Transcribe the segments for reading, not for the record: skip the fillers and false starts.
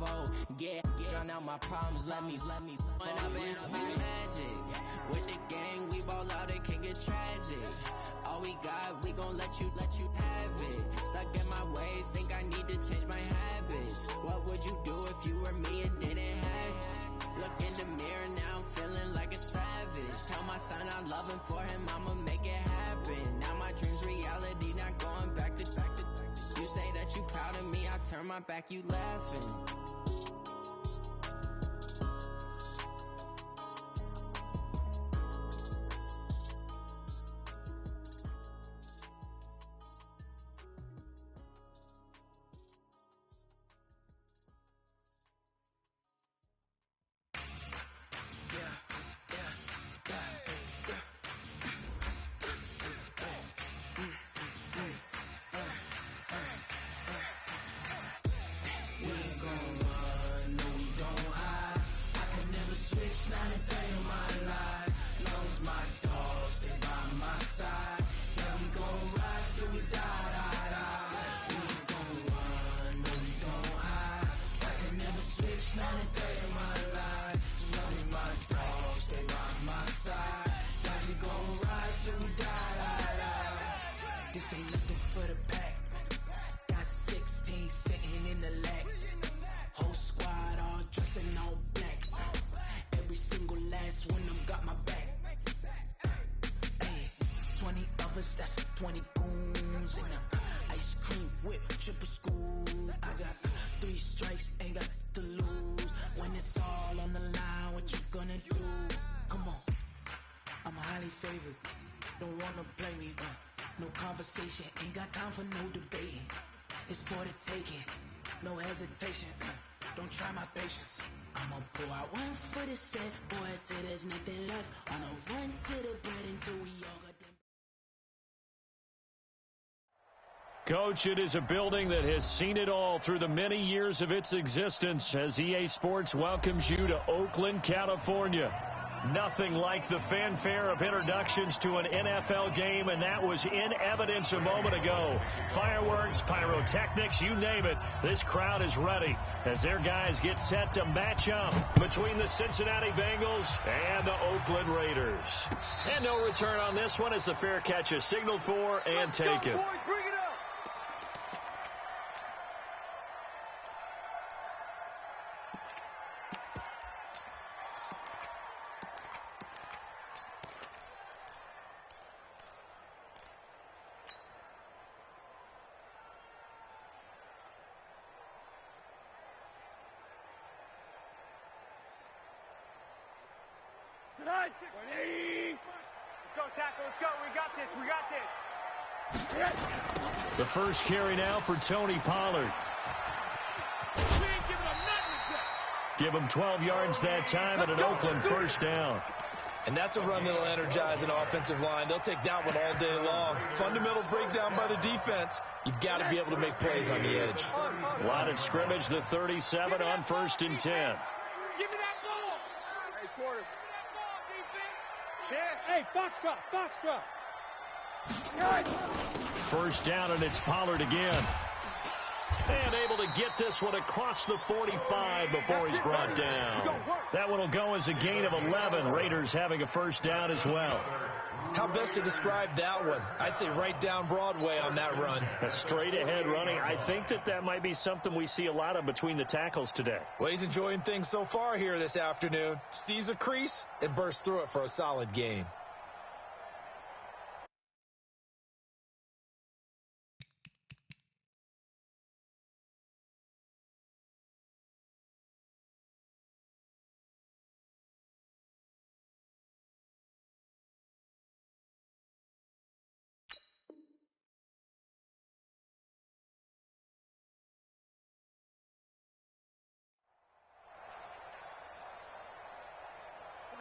unfold. Drown out my problems, let me. When I've been up, it's magic. With the gang, we ball out, it can get tragic. All we got, we gon' let you have it. Stuck in my ways, think I need to change my habits. What would you do if you were me and didn't have it? Look in the mirror, now I'm feeling like a savage. Tell my son I'm loving for him, I'ma make it happen. Now my dream's reality, not going back to. You say that you proud of me, I turn my back, you laughing. That's 20 goons and a ice cream whip, triple school. I got 3 strikes, ain't got to lose. When it's all on the line, what you gonna do? Come on, I'm highly favored. Don't wanna play me, no conversation. Ain't got time for no debating. It's for the taking, no hesitation. Don't try my patience. I'ma pull out one foot and set, boy, till there's nothing left. On a run to the bread until we all got them. Coach, it is a building that has seen it all through the many years of its existence as EA Sports welcomes you to Oakland, California. Nothing like the fanfare of introductions to an NFL game, and that was in evidence a moment ago. Fireworks, pyrotechnics, you name it. This crowd is ready as their guys get set to match up between the Cincinnati Bengals and the Oakland Raiders. And no return on this one as the fair catch is signaled for and taken. Let's go, tackle. Let's go. We got this. The first carry now for Tony Pollard. We ain't giving him nothing. Give him 12 yards that time and an Oakland first down. And that's a run that'll energize an offensive line. They'll take that one all day long. Fundamental breakdown by the defense. You've got to be able to make plays on the edge. Line of scrimmage, the 37 on 1st and 10. Give me that ball. Hey, quarter. Hey, Foxtrot. First down, and it's Pollard again. And able to get this one across the 45 before he's brought down. That one will go as a gain of 11. Raiders having a first down as well. How best to describe that one? I'd say right down Broadway on that run. A straight ahead running. I think that might be something we see a lot of between the tackles today. Well, he's enjoying things so far here this afternoon. Sees a crease and bursts through it for a solid gain.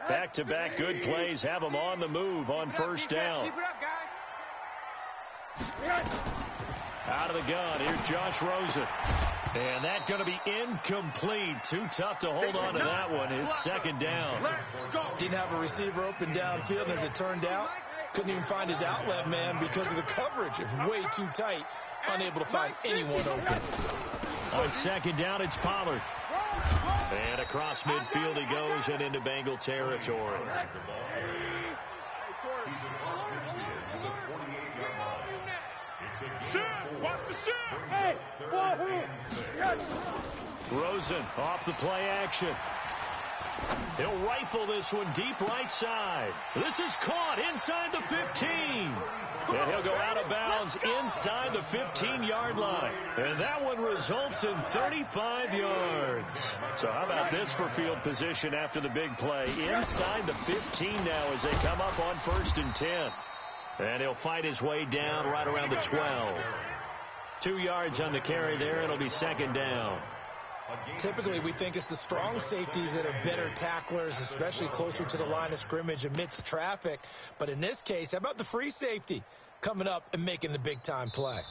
Back-to-back good plays have them on the move on first down. Keep it up, guys. Out of the gun, here's Josh Rosen. And that's going to be incomplete. Too tough to hold on to that one. It's second down. Didn't have a receiver open downfield, and as it turned out, couldn't even find his outlet man because of the coverage. It was way too tight, unable to find anyone open. On second down, it's Pollard. And across midfield he goes and into Bengal territory. Watch the shift. Hey, Rosen off the play action. He'll rifle this one deep right side. This is caught inside the 15. And he'll go out of bounds inside the 15-yard line. And that one results in 35 yards. So how about this for field position after the big play? Inside the 15 now as they come up on 1st and 10. And he'll fight his way down right around the 12. 2 yards on the carry there. It'll be second down. Typically, we think it's the strong safeties that are better tacklers, especially closer to the line of scrimmage amidst traffic. But in this case, how about the free safety coming up and making the big-time play?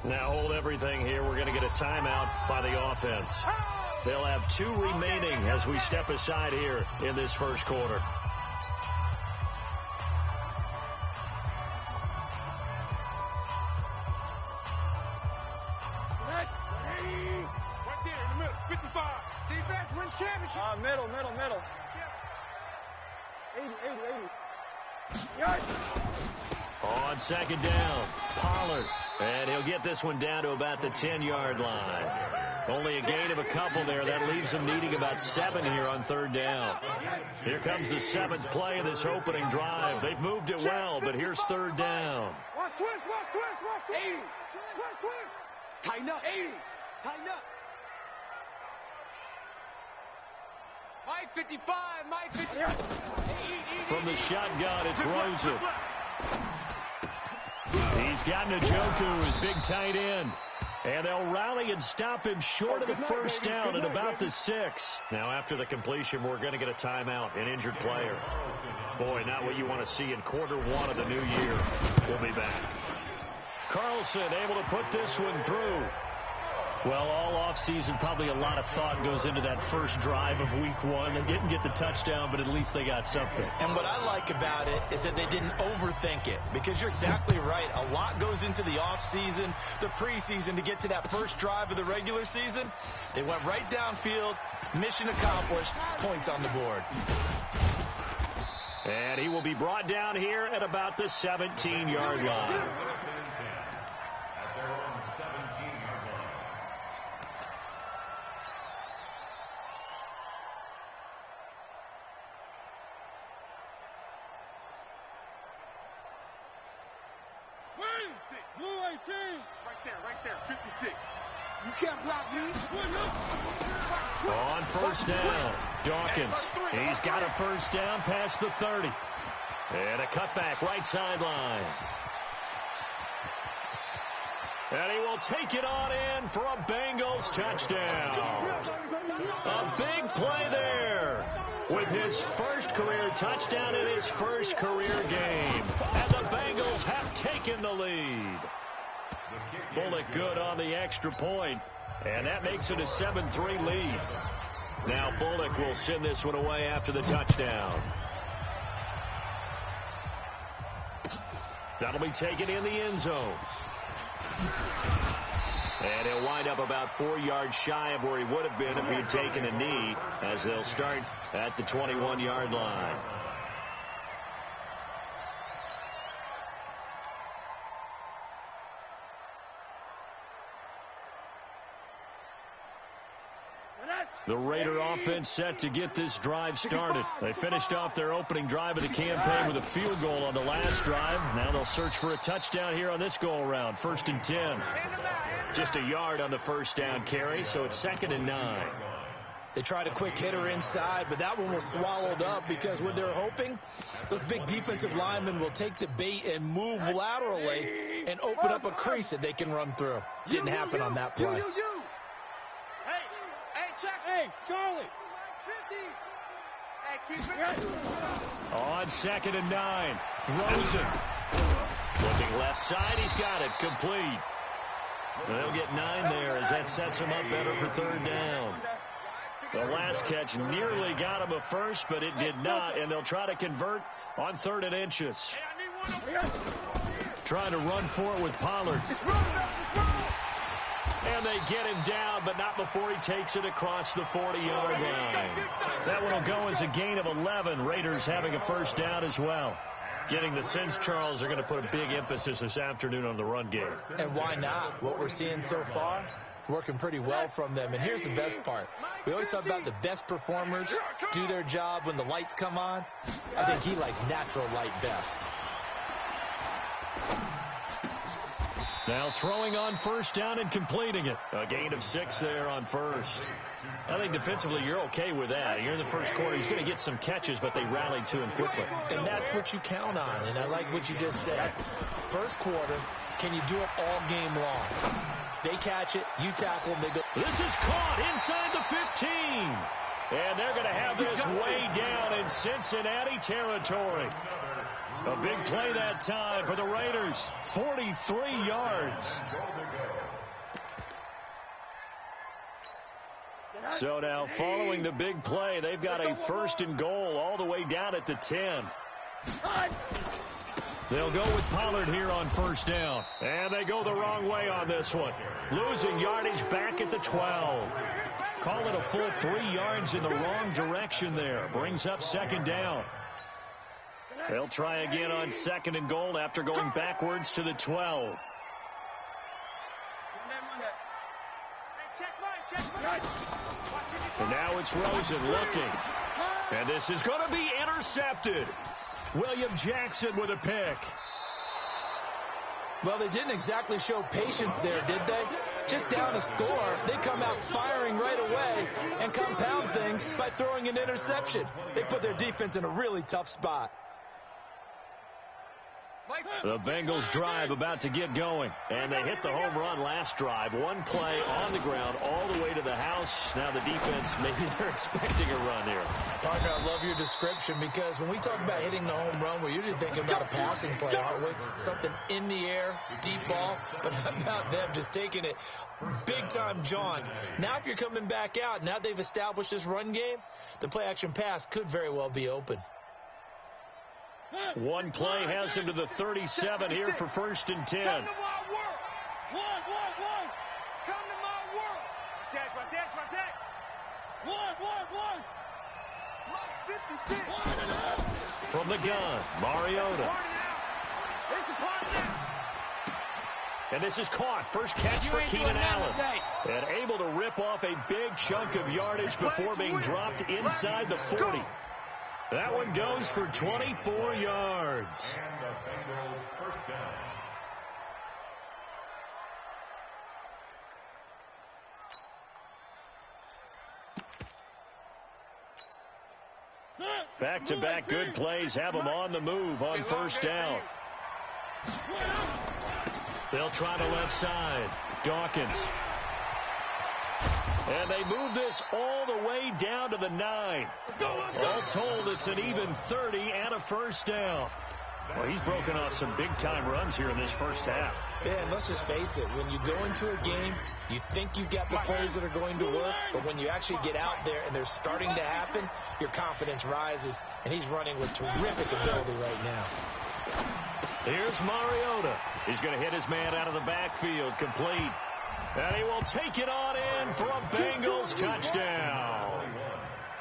Now hold everything here. We're going to get a timeout by the offense. They'll have 2 remaining as we step aside here in this first quarter. Middle. 80. On second down, Pollard. And he'll get this one down to about the 10-yard line. Only a gain of a couple there. That leaves him needing about 7 here on 3rd down. Here comes the 7th play of this opening drive. They've moved it well, but here's 3rd down. Watch twist. 80. Twist. Tighten up. 80. Tighten up. Mike 55. From the shotgun, it's Rosen. He's got Njoku, his big tight end. And they'll rally and stop him short of the first down at about the 6. Now, after the completion, we're going to get a timeout, an injured player. Boy, not what you want to see in quarter 1 of the new year. We'll be back. Carlson able to put this one through. Well, all offseason, probably a lot of thought goes into that first drive of week 1. They didn't get the touchdown, but at least they got something. And what I like about it is that they didn't overthink it, because you're exactly right. A lot goes into the offseason, the preseason, to get to that first drive of the regular season. They went right downfield, mission accomplished, points on the board. And he will be brought down here at about the 17-yard line. Right there. 56. You can't block me. On first down, Dawkins. He's got a first down past the 30. And a cutback right sideline. And he will take it on in for a Bengals touchdown. A big play there with his first career touchdown in his first career game. And the Bengals have taken the lead. Bullock good on the extra point, and that makes it a 7-3 lead. Now Bullock will send this one away after the touchdown. That'll be taken in the end zone. And he'll wind up about 4 yards shy of where he would have been if he had taken a knee, as they'll start at the 21-yard line. The Raider offense set to get this drive started. They finished off their opening drive of the campaign with a field goal on the last drive. Now they'll search for a touchdown here on this go-around. 1st and 10. Just a yard on the first down carry, so it's 2nd and 9. They tried a quick hitter inside, but that one was swallowed up because what they're hoping, those big defensive linemen will take the bait and move laterally and open up a crease that they can run through. Didn't happen on that play. Hey, Charlie. 50. On 2nd and 9. Rosen. Looking left side. He's got it. Complete. They'll get 9 there as that sets him up better for 3rd down. The last catch nearly got him a first, but it did not, and they'll try to convert on 3rd and inches. Trying to run for it with Pollard. And they get him down, but not before he takes it across the 40-yard line. That one will go as a gain of 11. Raiders having a first down as well. Getting the sense, Charles, are going to put a big emphasis this afternoon on the run game. And why not? What we're seeing so far, it's working pretty well from them. And here's the best part. We always talk about the best performers do their job when the lights come on. I think he likes natural light best. Now throwing on first down and completing it. A gain of 6 there on first. I think defensively you're okay with that. Here in the first quarter, he's going to get some catches, but they rallied to him quickly. And that's what you count on. And I like what you just said. First quarter, can you do it all game long? They catch it, you tackle them, they go. This is caught inside the 15. And they're going to have this way down in Cincinnati territory. A big play that time for the Raiders. 43 yards. So now following the big play, they've got a first and goal all the way down at the 10. They'll go with Pollard here on first down. And they go the wrong way on this one. Losing yardage back at the 12. Call it a full 3 yards in the wrong direction there. Brings up second down. They'll try again on second and goal after going backwards to the 12. And now it's Rosen looking. And this is going to be intercepted. William Jackson with a pick. Well, they didn't exactly show patience there, did they? Just down a score, they come out firing right away and compound things by throwing an interception. They put their defense in a really tough spot. The Bengals drive about to get going, and they hit the home run last drive. One play on the ground all the way to the house. Now the defense, maybe they're expecting a run here. Partner, I love your description because when we talk about hitting the home run, we're usually thinking about a passing play, aren't we? Something in the air, deep ball, but how about them just taking it big-time jaunt. Now if you're coming back out, now they've established this run game, the play-action pass could very well be open. One play has him to the 37 here for first and 10. Come to my world. One. Come to my world. Protect. One. Mark 56. From the gun, Mariota. It's a party now. And this is caught. First catch for Keenan Allen. And able to rip off a big chunk of yardage before being dropped inside the 40. That one goes for 24 yards. And the Bengals first down. Back-to-back good plays have them on the move on first down. They'll try the left side. Dawkins. And they move this all the way down to the 9. All told, it's an even 30 and a first down. Well, he's broken off some big-time runs here in this first half. Yeah, and let's just face it. When you go into a game, you think you've got the plays that are going to work, but when you actually get out there and they're starting to happen, your confidence rises, and he's running with terrific ability right now. Here's Mariota. He's going to hit his man out of the backfield, complete. And he will take it on in for a Bengals touchdown.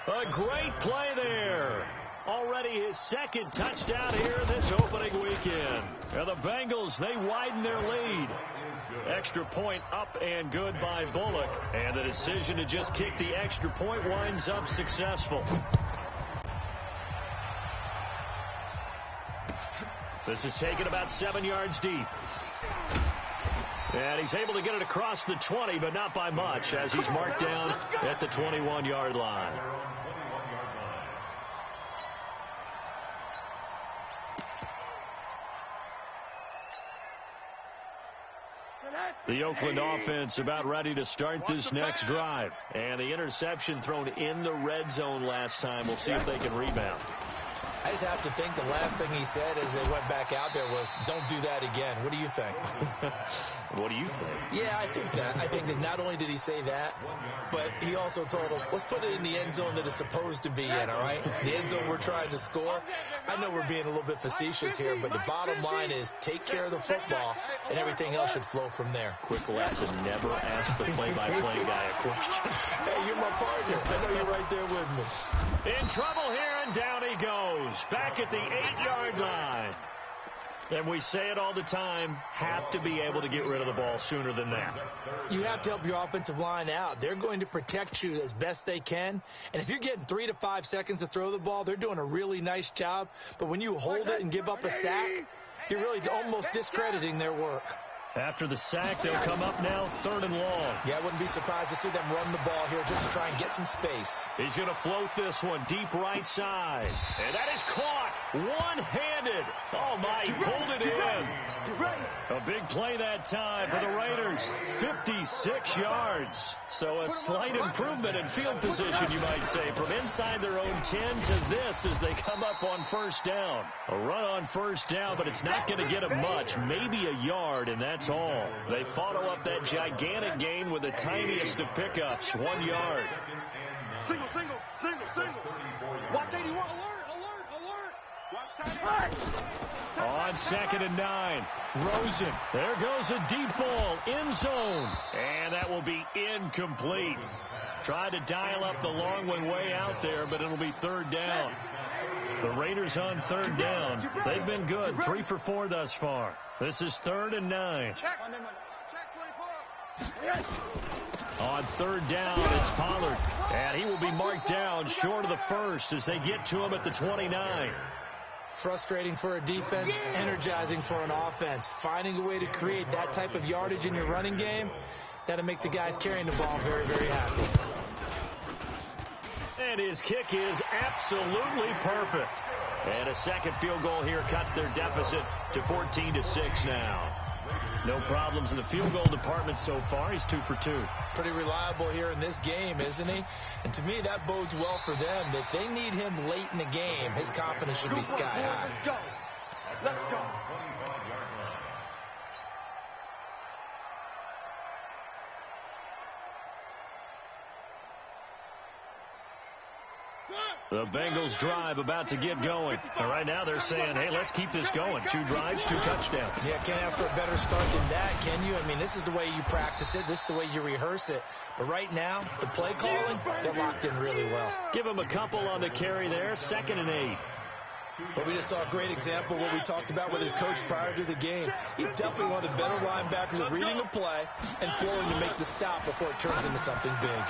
A great play there. Already his second touchdown here this opening weekend. And the Bengals, they widen their lead. Extra point up and good by Bullock. And the decision to just kick the extra point winds up successful. This is taken about 7 yards deep. And he's able to get it across the 20, but not by much, as he's marked down at the 21-yard line. The Oakland offense about ready to start this next drive. And the interception thrown in the red zone last time. We'll see if they can rebound. I just have to think the last thing he said as they went back out there was, don't do that again. What do you think? What do you think? Yeah, I think that. I think that not only did he say that, but he also told them, let's put it in the end zone that it's supposed to be in, all right? The end zone we're trying to score. I know we're being a little bit facetious here, but the bottom line is take care of the football, and everything else should flow from there. Quick lesson, never ask the play-by-play guy a question. Hey, you're my partner. I know you're right there with me. In trouble here, and down he goes. Back at the 8-yard line. And we say it all the time, have to be able to get rid of the ball sooner than that. You have to help your offensive line out. They're going to protect you as best they can. And if you're getting 3 to 5 seconds to throw the ball, they're doing a really nice job. But when you hold it and give up a sack, you're really almost discrediting their work. After the sack, they'll come up now 3rd and long. Yeah, I wouldn't be surprised to see them run the ball here just to try and get some space. He's going to float this one deep right side. And that is caught one-handed. Oh, my, he pulled it in. A big play that time for the Raiders. 56 yards. So a slight improvement in field position, you might say, from inside their own 10 to this as they come up on 1st down. A run on 1st down, but it's not going to get them much. Maybe a yard, and that's all. They follow up that gigantic gain with the tiniest of pickups, 1 yard. Single. Watch 81. Alert. Watch tight. On 2nd and 9, Rosen. There goes a deep ball, end zone. And that will be incomplete. Tried to dial up the long one way out there, but it'll be 3rd down. The Raiders on 3rd down. They've been good, 3 for 4 thus far. This is 3rd and 9. Check 24. On 3rd down, it's Pollard. And he will be marked down short of the first as they get to him at the 29. Frustrating for a defense, energizing for an offense. Finding a way to create that type of yardage in your running game, that'll make the guys carrying the ball very, very happy. And his kick is absolutely perfect. And a second field goal here cuts their deficit to 14-6 now. No problems in the field goal department so far. He's 2 for 2. Pretty reliable here in this game, isn't he? And to me, that bodes well for them. If they need him late in the game, his confidence should be sky high. Let's go. 25 yards. The Bengals drive about to get going. And right now they're saying, hey, let's keep this going. 2 drives, 2 touchdowns. Yeah, can't ask for a better start than that, can you? I mean, this is the way you practice it. This is the way you rehearse it. But right now, the play calling, they're locked in really well. Give him a couple on the carry there. 2nd and 8. But we just saw a great example of what we talked about with his coach prior to the game. He's definitely one of the better linebackers of reading a play and flowing to make the stop before it turns into something big.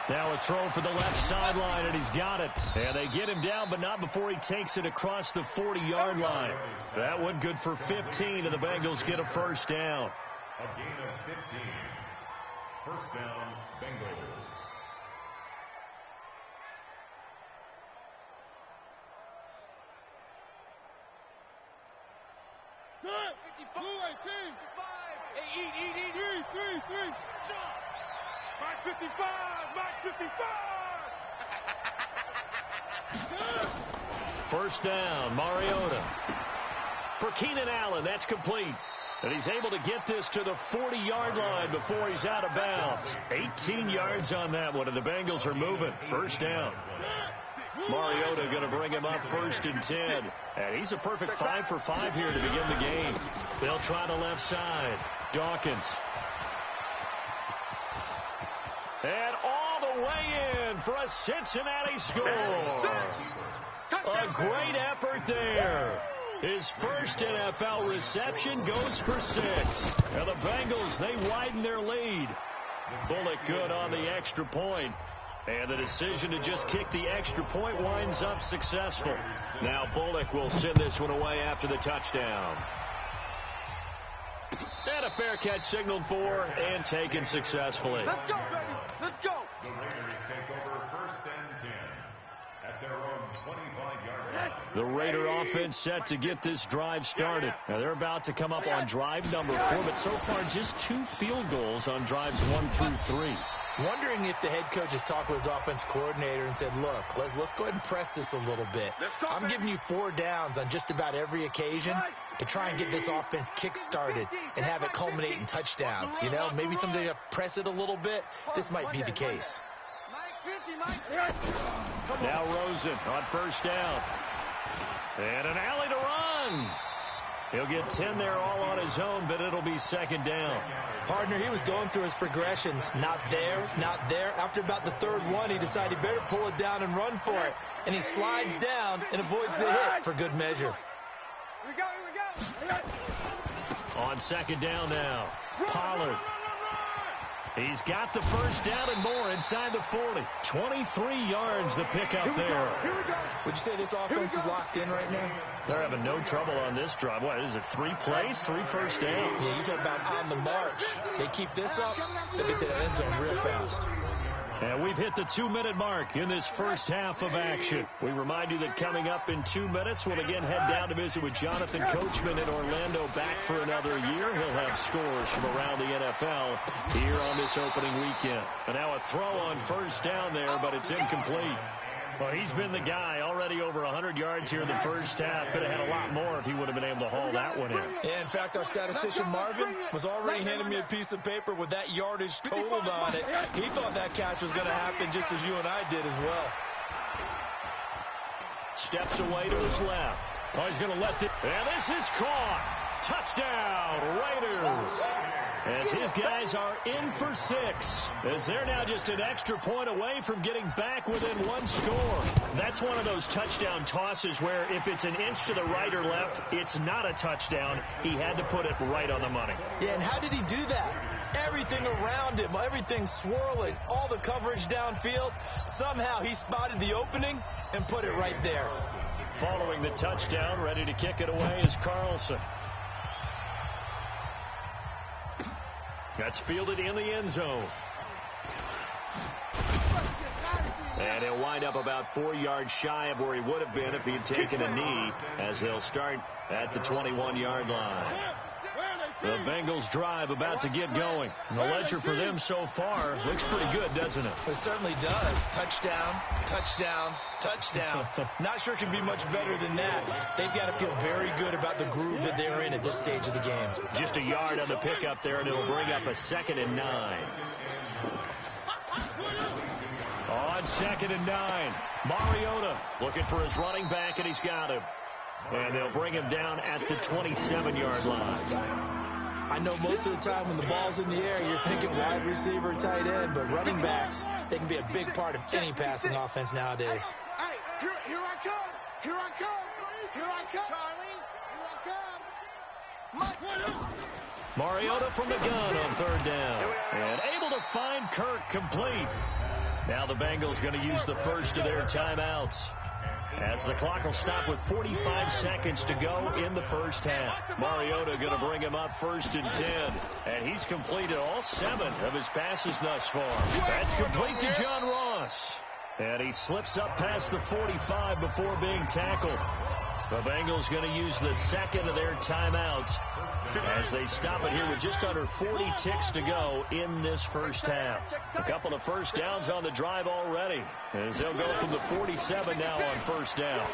Now a throw for the left sideline, and he's got it. And they get him down, but not before he takes it across the 40-yard line. That one good for 15, and the Bengals get a 1st down. A gain of 15. 1st down, Bengals. Good. 54. 18. 55. Eat. 3. Mike 55. Mike 55. 1st down, Mariota. For Keenan Allen, that's complete. And he's able to get this to the 40-yard line before he's out of bounds. 18 yards on that one, and the Bengals are moving. 1st down. Mariota going to bring him up 1st and 10. And he's a perfect 5 for 5 here to begin the game. They'll try the left side. Dawkins. And all the way in for a Cincinnati score. A great effort there. His first NFL reception goes for 6. And the Bengals, they widen their lead. Bullock good on the extra point. And the decision to just kick the extra point winds up successful. Now Bullock will send this one away after the touchdown. And a fair catch signaled for and taken successfully. Let's go, baby. Let's go. The Raiders take over 1st and 10 at their own 25-yard line. The Raider offense set to get this drive started. Now they're about to come up on drive number 4, but so far just 2 field goals on drives 1 through 3. Wondering if the head coach has talked with his offense coordinator and said, look, let's go ahead and press this a little bit. I'm giving you 4 downs on just about every occasion to try and get this offense kick-started and have it culminate in touchdowns. You know, maybe somebody to press it a little bit. This might be the case. Now Rosen on first down. And an alley to run. He'll get 10 there all on his own, but it'll be second down. Partner, he was going through his progressions. Not there, not there. After about the third one, he decided he better pull it down and run for it. And he slides down and avoids the hit for good measure. Here we go. On second down now, Pollard. He's got the first down and more inside the 40. 23 yards the pickup there. Would you say this offense is locked in right now? They're having no trouble on this drive. What is it, 3 plays, 3 first downs? Yeah, you talk about on the march. They keep this up, they'll get to the end zone real fast. And we've hit the 2-minute mark in this first half of action. We remind you that coming up in 2 minutes, we'll again head down to visit with Jonathan Coachman in Orlando, back for another year. He'll have scores from around the NFL here on this opening weekend. And now a throw on first down there, but it's incomplete. Well, he's been the guy, already over 100 yards here in the first half. Could have had a lot more if he would have been able to haul that one in. Yeah, in fact, our statistician Marvin was already handing me a piece of paper with that yardage totaled on it. He thought that catch was going to happen just as you and I did as well. Steps away to his left. Oh, he's going to let it. And this is caught. Touchdown, Raiders. As his guys are in for 6. As they're now just an extra point away from getting back within 1 score. That's one of those touchdown tosses where if it's an inch to the right or left, it's not a touchdown. He had to put it right on the money. Yeah, and how did he do that? Everything around him, everything swirling, all the coverage downfield. Somehow he spotted the opening and put it right there. Following the touchdown, ready to kick it away is Carlson. That's fielded in the end zone. And he'll wind up about 4 yards shy of where he would have been if he had taken a knee, as they'll start at the 21-yard line. The Bengals drive about to get going. And the ledger for them so far looks pretty good, doesn't it? It certainly does. Touchdown, touchdown, touchdown. Not sure it can be much better than that. They've got to feel very good about the groove that they're in at this stage of the game. Just a yard on the pickup there, and it'll bring up a 2nd and 9. On 2nd and 9, Mariota looking for his running back, and he's got him. And they'll bring him down at the 27-yard line. I know most of the time when the ball's in the air, you're thinking wide receiver, tight end, but running backs, they can be a big part of any passing offense nowadays. Hey, here I come. Here I come. Here I come. Charlie, here I come. Mariota from the gun on 3rd down. And able to find Kirk complete. Now the Bengals going to use the first of their timeouts, as the clock will stop with 45 seconds to go in the first half. Mariota going to bring him up 1st and 10. And he's completed all 7 of his passes thus far. That's complete to John Ross. And he slips up past the 45 before being tackled. The Bengals going to use the 2nd of their timeouts as they stop it here with just under 40 ticks to go in this first half. A couple of first downs on the drive already, as they'll go from the 47 now on 1st down.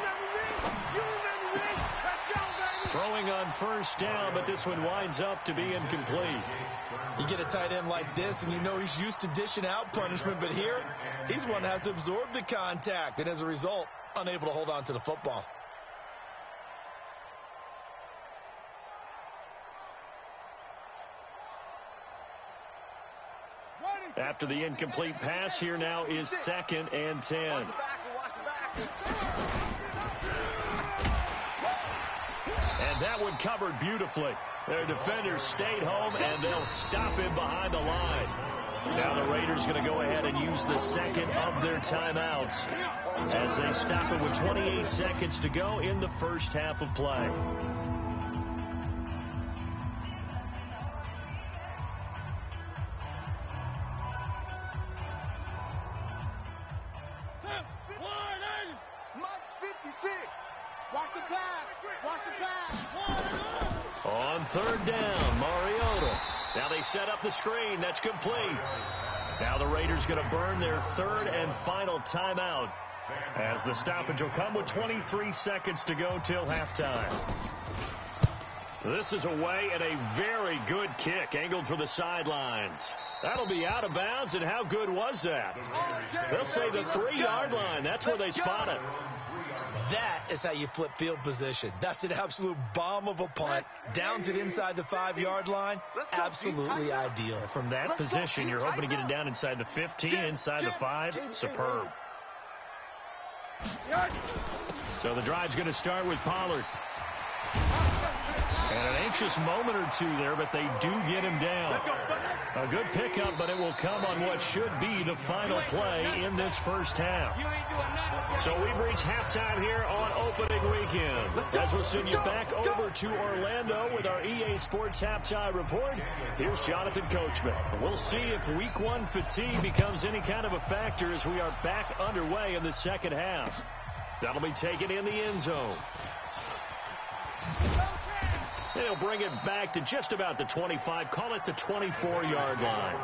Throwing on 1st down, but this one winds up to be incomplete. You get a tight end like this, and you know he's used to dishing out punishment, but here, he's one that has to absorb the contact, and as a result, unable to hold on to the football. After the incomplete pass, here now is 2nd and 10. And that one covered beautifully. Their defenders stayed home, and they'll stop him behind the line. Now the Raiders going to go ahead and use the 2nd of their timeouts as they stop it with 28 seconds to go in the first half of play. On 3rd down, Mariota. Now they set up the screen. That's complete. Now the Raiders going to burn their third and final timeout as the stoppage will come with 23 seconds to go till halftime. This is away and a very good kick angled for the sidelines. That'll be out of bounds, and how good was that? They'll say the 3-yard line. That's where they spot it. That is how you flip field position. That's an absolute bomb of a punt. Downs it inside the 5-yard line. Absolutely ideal. From that position, you're hoping to get it down inside the 15, inside the 5. Superb. So the drive's going to start with Pollard. And an anxious moment or two there, but they do get him down. A good pickup, but it will come on what should be the final play in this first half. So we've reached halftime here on opening weekend. As we'll send you back over to Orlando with our EA Sports Halftime Report, here's Jonathan Coachman. We'll see if Week 1 fatigue becomes any kind of a factor as we are back underway in the second half. That'll be taken in the end zone. They'll bring it back to just about the 25. Call it the 24-yard line.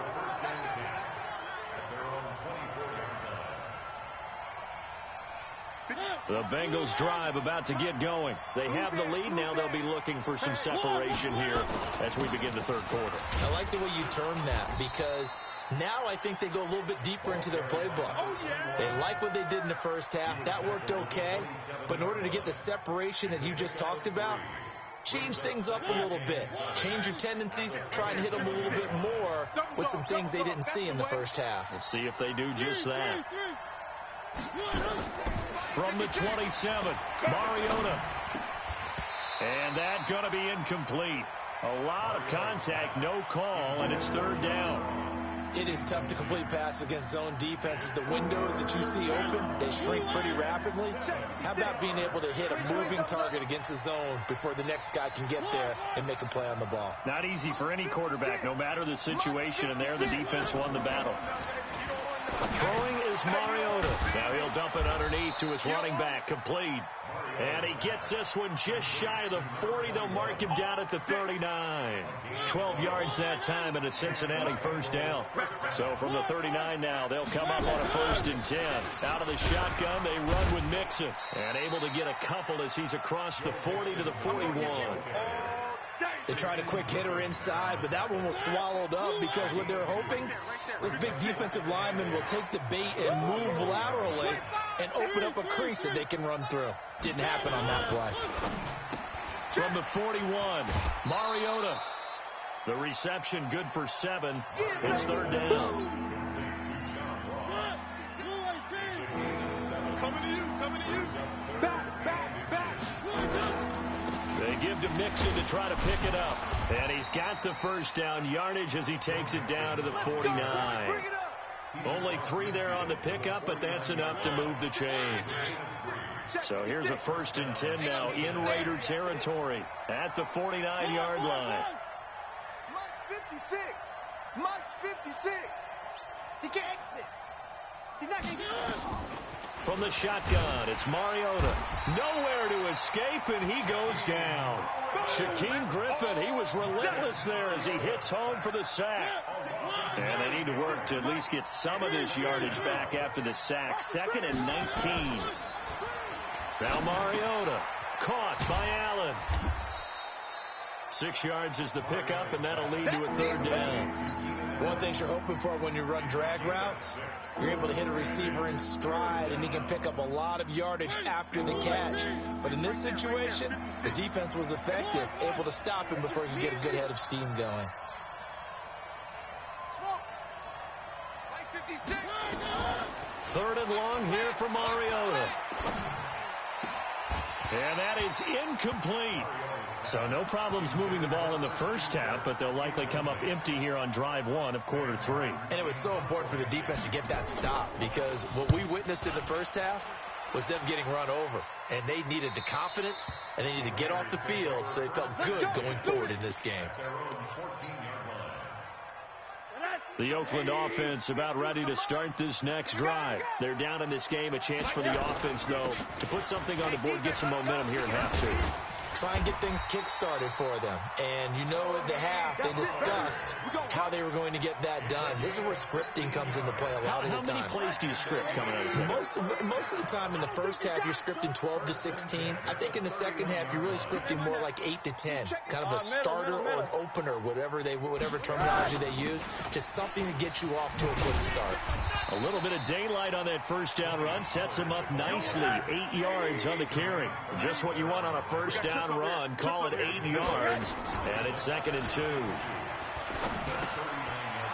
The Bengals drive about to get going. They have the lead. Now they'll be looking for some separation here as we begin the third quarter. I like the way you term that, because now I think they go a little bit deeper into their playbook. They like what they did in the first half. That worked okay. But in order to get the separation that you just talked about, change things up a little bit. Change your tendencies. Try and hit them a little bit more with some things they didn't see in the first half. We'll see if they do just that. From the 27, Mariota. And that going to be incomplete. A lot of contact, no call, and it's third down. It is tough to complete passes against zone defenses. The windows that you see open, they shrink pretty rapidly. How about being able to hit a moving target against a zone before the next guy can get there and make a play on the ball? Not easy for any quarterback, no matter the situation, and there the defense won the battle. Throwing is Mariota. Now he'll dump it underneath to his running back, complete. And he gets this one just shy of the 40. They'll mark him down at the 39. 12 yards that time and a Cincinnati first down. So from the 39 now, they'll come up on a 1st and 10. Out of the shotgun, they run with Mixon. And able to get a couple as he's across the 40 to the 41. They tried a quick hitter inside, but that one was swallowed up because what they're hoping, this big defensive lineman will take the bait and move laterally and open up a crease that they can run through. Didn't happen on that play. From the 41, Mariota. The reception good for 7. It's third down. Coming to you. Back. They give to Mixon to try to pick it up. And he's got the first down yardage as he takes it down to the 49. Only 3 there on the pickup, but that's enough to move the chains. So here's a 1st and 10 now in Raider territory at the 49-yard line. Monk's 56. He can't exit. He's not going to get From the shotgun, it's Mariota. Nowhere to escape, and he goes down. Shaquem Griffin, he was relentless there as he hits home for the sack. And they need to work to at least get some of this yardage back after the sack. 2nd and 19. Now Mariota, caught by Allen. 6 yards is the pickup, and that'll lead to a third down. One thing you're hoping for when you run drag routes, you're able to hit a receiver in stride, and he can pick up a lot of yardage after the catch. But in this situation, the defense was effective, able to stop him before he could get a good head of steam going. Third and long here for Mariota. And that is incomplete. So no problems moving the ball in the first half, but they'll likely come up empty here on drive 1 of quarter 3. And it was so important for the defense to get that stop, because what we witnessed in the first half was them getting run over. And they needed the confidence, and they needed to get off the field so they felt good going forward in this game. The Oakland offense about ready to start this next drive. They're down in this game. A chance for the offense, though, to put something on the board, get some momentum here in half 2. try and get things kick-started for them. And you know at the half, they discussed how they were going to get that done. This is where scripting comes into play a lot of the time. How many plays do you script coming out of the second? Most of the time in the first half, you're scripting 12 to 16. I think in the second half, you're really scripting more like 8 to 10. Kind of a starter or an opener, whatever terminology they use. Just something to get you off to a quick start. A little bit of daylight on that first down run sets him up nicely. 8 yards on the carry. Just what you want on a first down run. Call it 8 yards. And it's 2nd and 2.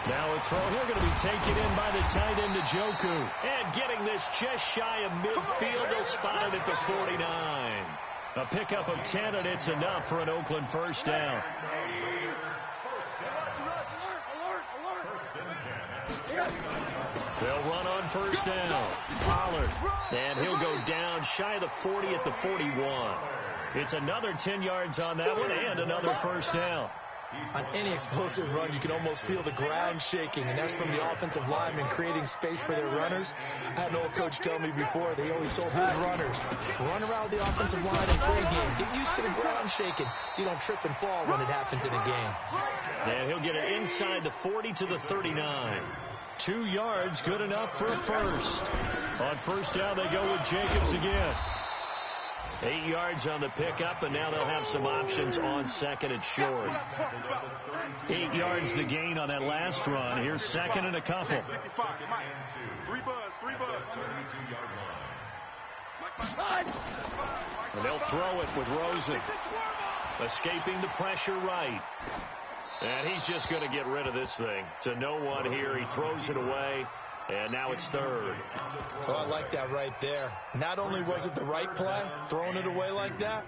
Now a throw here going to be taken in by the tight end, Njoku. And getting this just shy of midfield. They'll spot it at the 49. A pickup of 10, and it's enough for an Oakland first down. They'll run on first down. Pollard. And he'll go down shy of the 40 at the 41. It's another 10 yards on that one and another first down. On any explosive run, you can almost feel the ground shaking, and that's from the offensive linemen creating space for their runners. I had an old coach tell me before, they always told his runners, run around the offensive line in pregame. Get used to the ground shaking so you don't trip and fall when it happens in a game. And he'll get it inside the 40 to the 39. 2 yards, good enough for a first. On first down, they go with Jacobs again. 8 yards on the pickup, and now they'll have some options on second and short. 8 yards the gain on that last run. Here's second and a couple. And they'll throw it with Rosen. Escaping the pressure right. And he's just going to get rid of this thing. To no one here. He throws it away. And now it's third. Oh, I like that right there. Not only was it the right play, throwing it away like that,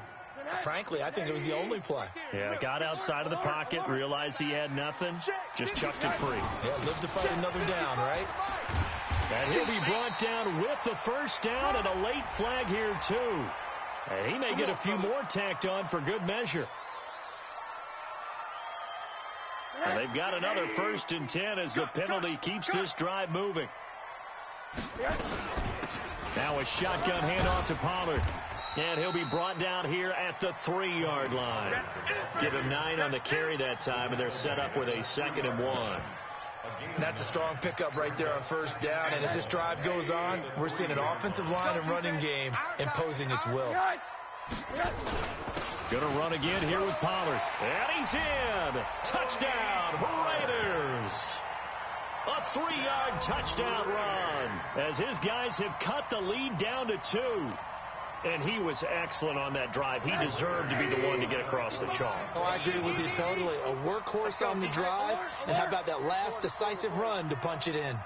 frankly, I think it was the only play. Yeah, got outside of the pocket, realized he had nothing, just chucked it free. Yeah, live to fight another down, right? And he'll be brought down with the first down and a late flag here, too. And he may get a few more tacked on for good measure. And they've got another 1st and 10 as the penalty keeps this drive moving. Now a shotgun handoff to Pollard. And he'll be brought down here at the 3-yard line. Give him 9 on the carry that time, and they're set up with a 2nd and 1. That's a strong pickup right there on first down. And as this drive goes on, we're seeing an offensive line and running game imposing its will. Going to run again here with Pollard. And he's in. Touchdown, Raiders. A 3-yard touchdown run as his guys have cut the lead down to 2. And he was excellent on that drive. He deserved to be the one to get across the chalk. Oh, I agree with you totally. A workhorse on the drive. And how about that last decisive run to punch it in?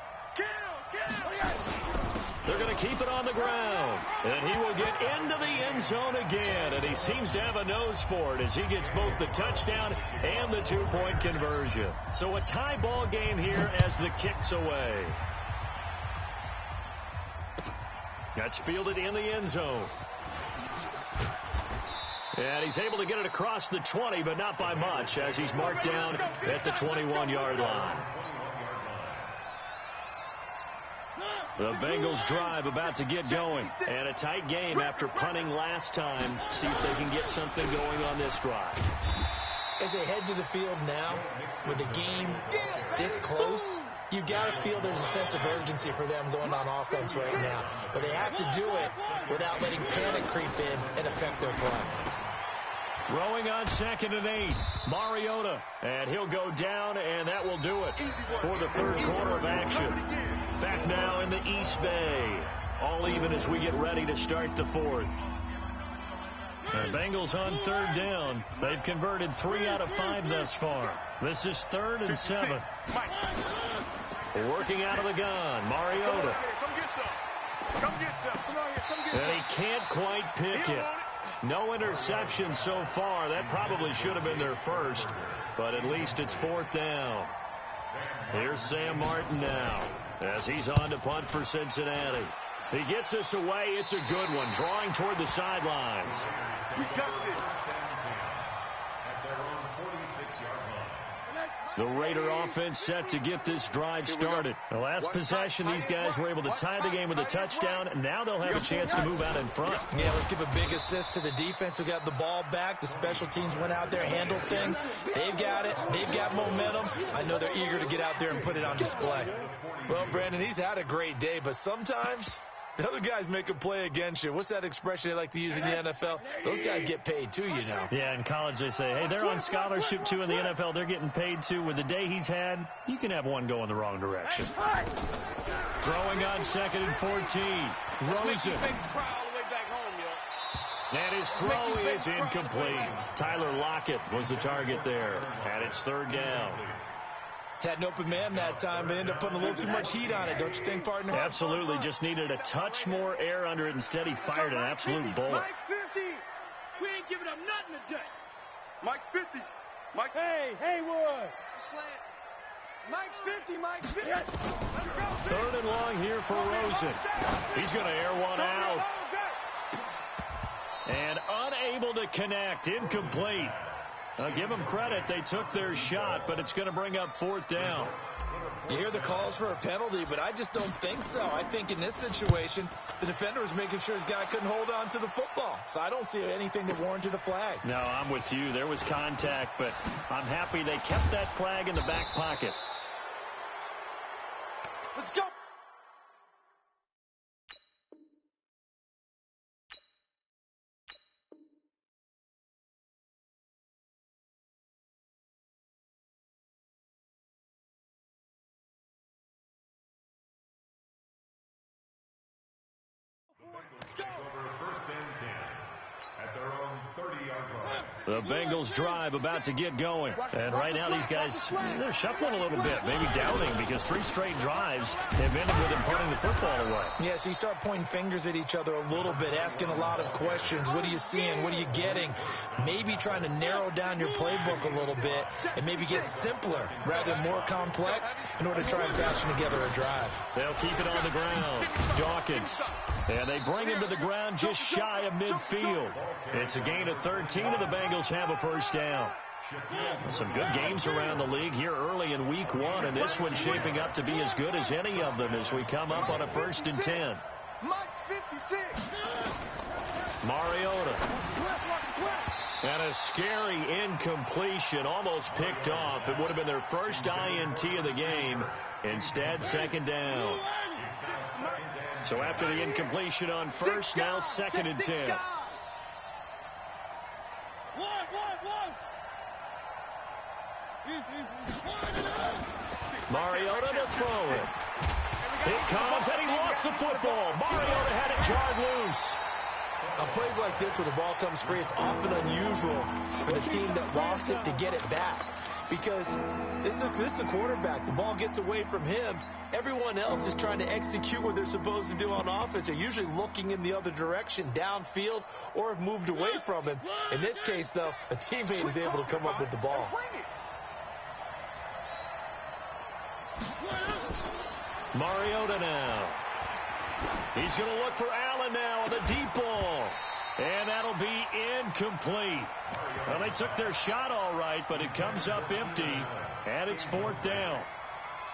They're going to keep it on the ground. And he will get into the end zone again. And he seems to have a nose for it as he gets both the touchdown and the 2-point conversion. So a tie ball game here as the kick's away. That's fielded in the end zone. And he's able to get it across the 20, but not by much as he's marked down at the 21-yard line. The Bengals drive about to get going. And a tight game after punting last time. See if they can get something going on this drive. As they head to the field now, with the game this close, you got to feel there's a sense of urgency for them going on offense right now. But they have to do it without letting panic creep in and affect their play. Throwing on 2nd and 8. Mariota. And he'll go down, and that will do it for the third quarter of action. Back now in the East Bay. All even as we get ready to start the fourth. The Bengals on 3rd down. They've converted 3 out of 5 thus far. This is 3rd and 7. Working out of the gun. Mariota. And he can't quite pick it. No interceptions so far. That probably should have been their first. But at least it's 4th down. Here's Sam Martin now as he's on to punt for Cincinnati. He gets this away. It's a good one. Drawing toward the sidelines. We got this. The Raider offense set to get this drive started. The last possession, these guys were able to tie the game with a touchdown, and now they'll have a chance to move out in front. Yeah, let's give a big assist to the defense who got the ball back. The special teams went out there, handled things. They've got it. They've got momentum. I know they're eager to get out there and put it on display. Well, Brandon, he's had a great day, but sometimes the other guys make a play against you. What's that expression they like to use in the NFL? Those guys get paid too, you know. Yeah, in college they say, hey, they're on scholarship too. In the NFL, they're getting paid too. With the day he's had, you can have one go in the wrong direction. Throwing on 2nd and 14. Rosen. And his throw is incomplete. Tyler Lockett was the target there. And it's 3rd down. Had an open man that time, but ended up putting a little too much heat on it, don't you think, partner? Absolutely. Just needed a touch more air under it. Instead, he fired an absolute bullet. Mike's 50. We ain't giving up nothing today. Mike's 50. Mike's Hey, Haywood. slant. Mike's 50. Mike's 50. Let's go. 3rd and long here for Rosen. He's going to air one out. And unable to connect. Incomplete. I'll give them credit. They took their shot, but it's going to bring up 4th down. You hear the calls for a penalty, but I just don't think so. I think in this situation, the defender was making sure his guy couldn't hold on to the football. So I don't see anything that warranted a flag. No, I'm with you. There was contact, but I'm happy they kept that flag in the back pocket. Let's go. The Bengals drive about to get going. And right now these guys, they're shuffling a little bit, maybe doubting, because 3 straight drives have ended with them punting the football away. Yeah, so you start pointing fingers at each other a little bit, asking a lot of questions. What are you seeing? What are you getting? Maybe trying to narrow down your playbook a little bit and maybe get simpler rather than more complex in order to try and fashion together a drive. They'll keep it on the ground. Dawkins. And they bring him to the ground just shy of midfield. It's a gain of 13, and the Bengals have a 1st down. Some good games around the league here early in week 1, and this one's shaping up to be as good as any of them as we come up on a 1st and 10. Mike's 56. Mariota. And a scary incompletion, almost picked off. It would have been their first INT of the game. Instead, 2nd down. So after the incompletion on 1st, now 2nd and 10. Mariota to throw it. It comes, and he lost the football. Mariota had it jarred loose. On plays like this where the ball comes free, it's often unusual for the team that lost it to get it back. Because this is the quarterback. The ball gets away from him. Everyone else is trying to execute what they're supposed to do on offense. They're usually looking in the other direction, downfield, or have moved away from him. In this case, though, a teammate is able to come up with the ball. Mariota now. He's going to look for Allen now on the deep ball. And that'll be incomplete. Well, they took their shot all right, but it comes up empty, and it's 4th down.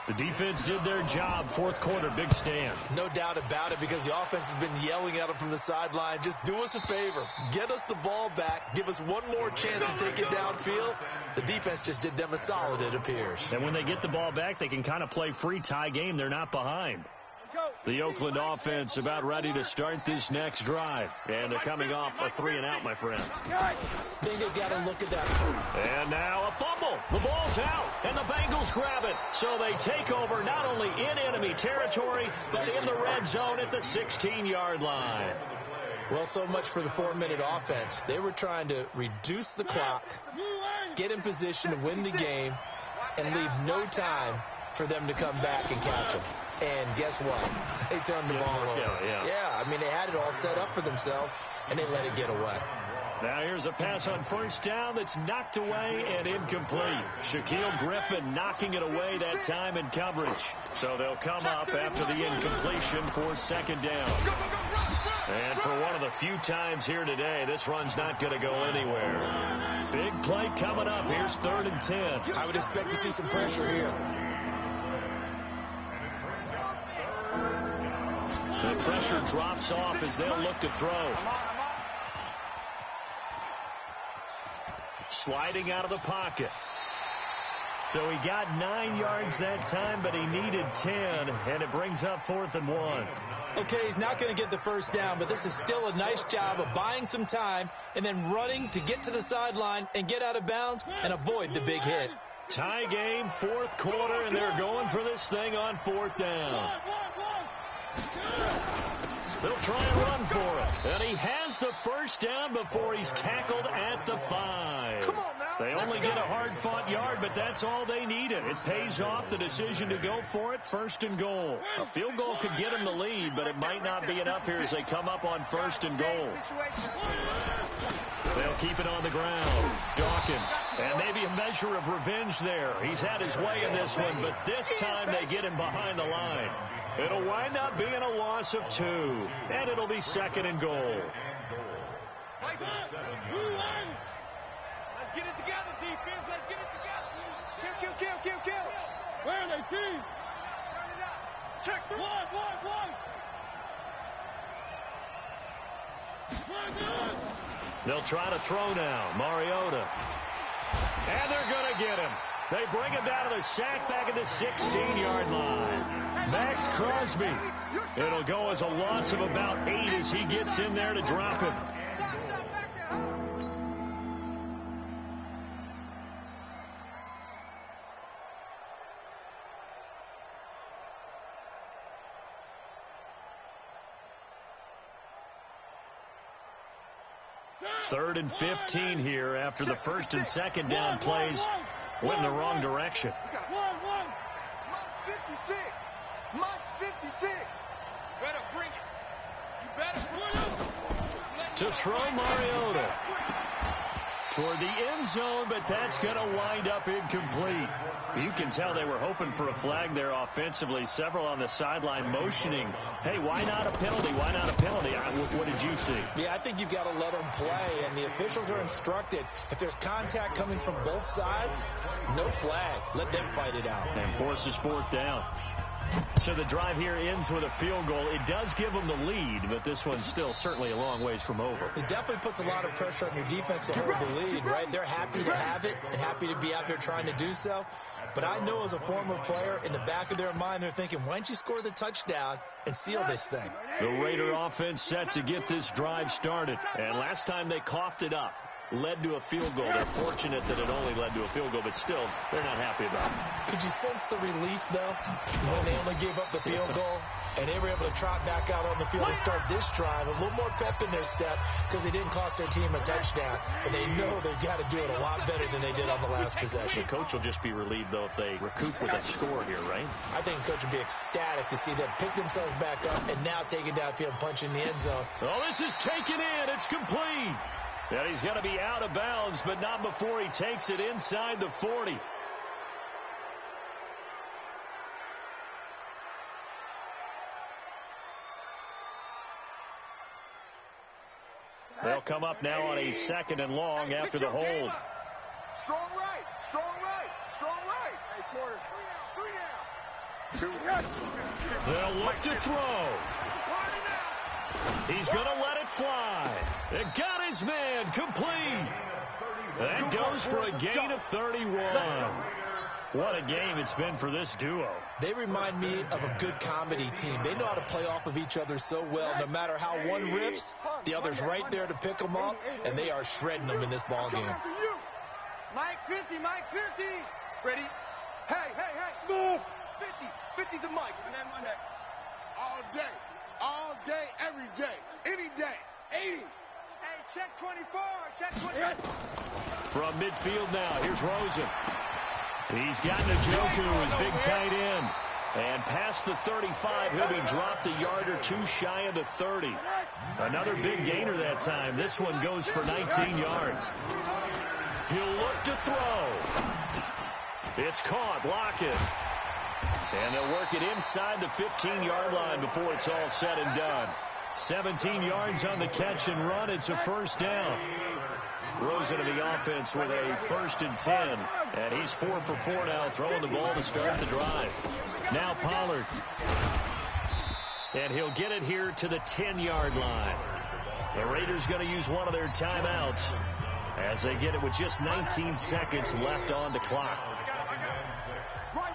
The defense did their job. 4th quarter, big stand. No doubt about it, because the offense has been yelling at them from the sideline. Just do us a favor. Get us the ball back. Give us one more chance to take it downfield. The defense just did them a solid, it appears. And when they get the ball back, they can kind of play free tie game. They're not behind. The Oakland offense about ready to start this next drive. And they're coming off a 3-and-out, my friend. I think they've got to look at that. And now a fumble. The ball's out, and the Bengals grab it. So they take over not only in enemy territory, but in the red zone at the 16-yard line. Well, so much for the 4-minute offense. They were trying to reduce the clock, get in position to win the game, and leave no time for them to come back and catch them. And guess what? They turned the ball over. Yeah, I mean, they had it all set up for themselves, and they let it get away. Now here's a pass on 1st down that's knocked away and incomplete. Shaquille Griffin knocking it away that time in coverage. So they'll come up after the incompletion for 2nd down. And for one of the a few times here today. This run's not going to go anywhere. Big play coming up. Here's 3rd and 10. I would expect to see some pressure here. The pressure drops off as they'll look to throw. Sliding out of the pocket. So he got 9 yards that time, but he needed 10, and it brings up 4th and 1. Okay, he's not going to get the first down, but this is still a nice job of buying some time and then running to get to the sideline and get out of bounds and avoid the big hit. Tie game, 4th quarter, and they're going for this thing on 4th down. They'll try and run for it. And he has the first down before he's tackled at the 5. Come on now. They only get a hard-fought yard, but that's all they needed. It pays off the decision to go for it, 1st and goal. A field goal could get him the lead, but it might not be enough here as they come up on 1st and goal. They'll keep it on the ground. Dawkins, and maybe a measure of revenge there. He's had his way in this one, but this time they get him behind the line. It'll wind up being a loss of 2, and it'll be 2nd and goal. Let's get it together, defense. Let's get it together. Kill. Where are they, team? Check. One. They'll try to throw now. Mariota. And they're going to get him. They bring him down to the sack back at the 16-yard line. Max Crosby. It'll go as a loss of about 8 as he gets in there to drop him. Third and 15 here after the 1st and 2nd down plays went in the wrong direction. Mike's 56. Better bring it. You better bring it. To throw Mariota toward the end zone, but that's going to wind up incomplete. You can tell they were hoping for a flag there offensively. Several on the sideline motioning, hey, why not a penalty? Why not a penalty? What did you see? Yeah, I think you've got to let them play, and the officials are instructed. If there's contact coming from both sides, no flag. Let them fight it out. And forces 4th down. So the drive here ends with a field goal. It does give them the lead, but this one's still certainly a long ways from over. It definitely puts a lot of pressure on your defense to hold the lead, right? They're happy to have it and happy to be out there trying to do so. But I know as a former player, in the back of their mind, they're thinking, why don't you score the touchdown and seal this thing? The Raider offense set to get this drive started. And last time they coughed it up, led to a field goal. They're fortunate that it only led to a field goal, but still, they're not happy about it. Could you sense the relief, though, when they only gave up the field goal and they were able to trot back out on the field and start this drive? A little more pep in their step because they didn't cost their team a touchdown, and they know they've got to do it a lot better than they did on the last possession. The coach will just be relieved, though, if they recoup with a score here, right? I think the coach would be ecstatic to see them pick themselves back up and now take it downfield and punch in the end zone. Oh, this is taken in. It's complete. And he's going to be out of bounds, but not before he takes it inside the 40. They'll come up now on a 2nd and long after the hold. Strong right. Hey, quarter. 3 down. They'll look to throw. He's going to let it fly. It got his man complete. That goes for a gain of 31. What a game it's been for this duo. They remind me of a good comedy team. They know how to play off of each other so well. No matter how one rips, the other's right there to pick them up, and they are shredding them in this ball game. Mike 50. Ready? Hey. Smooth. 50 to Mike. All day, every day, any day. 80. Hey, check 24. From midfield now, here's Rosen. He's got Njoku, his big tight end. And past the 35, he'll be dropped a yard or two shy of the 30. Another big gainer that time. This one goes for 19 yards. He'll look to throw. It's caught. Lockett. And they'll work it inside the 15-yard line before it's all said and done. 17 yards on the catch and run. It's a first down. Rosen to the offense with a 1st and 10. And he's 4 for 4 now, throwing the ball to start the drive. Now Pollard. And he'll get it here to the 10-yard line. The Raiders going to use one of their timeouts as they get it with just 19 seconds left on the clock. Right.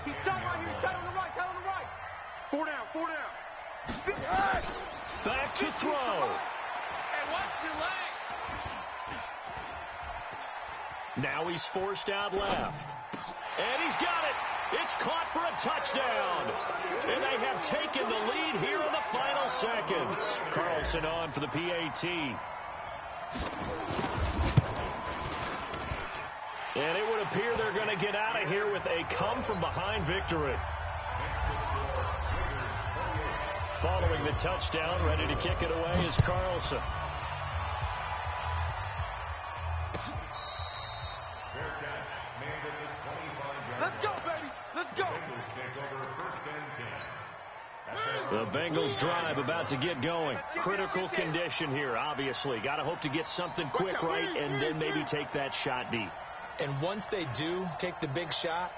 He's tight right here. He's tight on the right. 4 down. Back to throw. Hey, watch your leg. Now he's forced out left. And he's got it. It's caught for a touchdown. And they have taken the lead here in the final seconds. Carlson on for the PAT. And it would appear they're going to get out of here with a come-from-behind victory. Following the touchdown, ready to kick it away is Carlson. Let's go, baby. Let's go. The Bengals drive about to get going. Critical condition here, obviously. Got to hope to get something quick right and then maybe take that shot deep. And once they do take the big shot,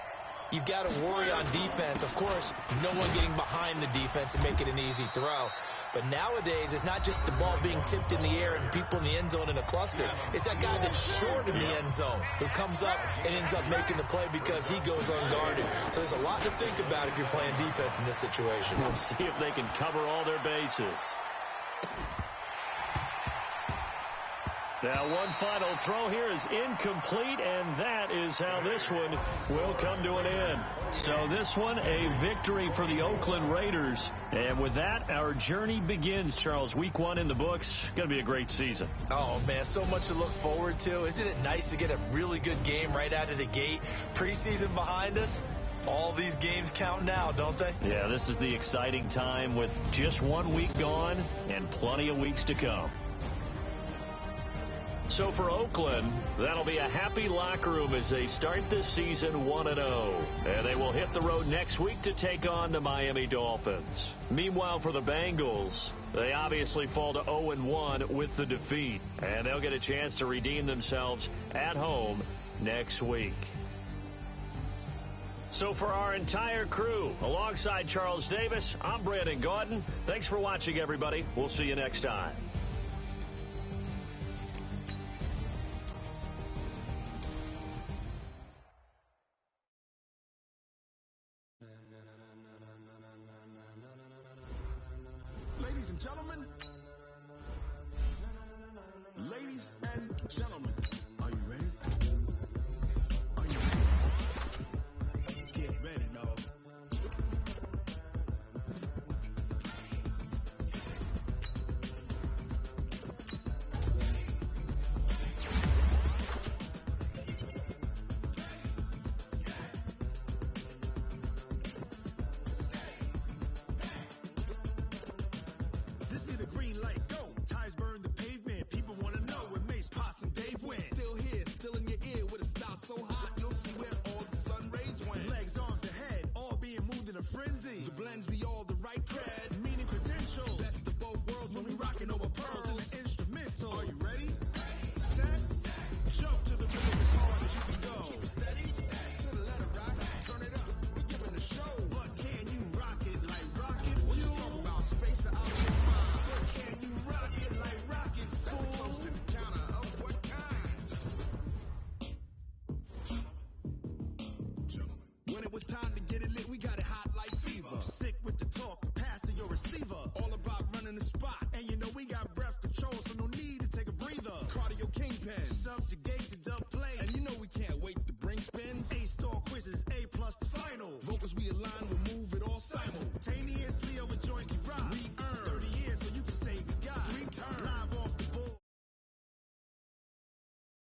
you've got to worry on defense. Of course, no one getting behind the defense and make it an easy throw. But nowadays, it's not just the ball being tipped in the air and people in the end zone in a cluster. It's that guy that's short in the end zone who comes up and ends up making the play because he goes unguarded. So there's a lot to think about if you're playing defense in this situation. We'll see if they can cover all their bases. Now, one final throw here is incomplete, and that is how this one will come to an end. So this one, a victory for the Oakland Raiders. And with that, our journey begins, Charles. Week 1 in the books. Going to be a great season. Oh, man, so much to look forward to. Isn't it nice to get a really good game right out of the gate? Preseason behind us. All these games count now, don't they? Yeah, this is the exciting time with just 1 week gone and plenty of weeks to come. So for Oakland, that'll be a happy locker room as they start this season 1-0. And they will hit the road next week to take on the Miami Dolphins. Meanwhile, for the Bengals, they obviously fall to 0-1 with the defeat. And they'll get a chance to redeem themselves at home next week. So for our entire crew, alongside Charles Davis, I'm Brandon Gaudin. Thanks for watching, everybody. We'll see you next time. Ladies and gentlemen, are you ready? Are you ready? Get ready, dog. This be the green light, go. Ties burn the pavement. People want to know where Mace, Poss, and Dave went. Still here, still in your ear with a style so hot, you'll see where all the sun rays went. Legs, arms, the head, all being moved in a frenzy. The blends be all the right cred, meaning credentials. Best of both worlds when we rockin' over pearls in the instrumental. Are you ready? Set, jump to the rhythm as hard as you can go. Keep it steady, to the letter rock, turn it up. We giving the show, but can you rock it like rocket? What you talking about? Space or out of your mind? But can you rock it like rockets? That's a close encounter of what kind? When it was time to get it lit, we got it hot like fever. Sick with the talk, pass to your receiver. All about running the spot, and you know we got breath control, so no need to take a breather. Cardio kingpin, subjugate.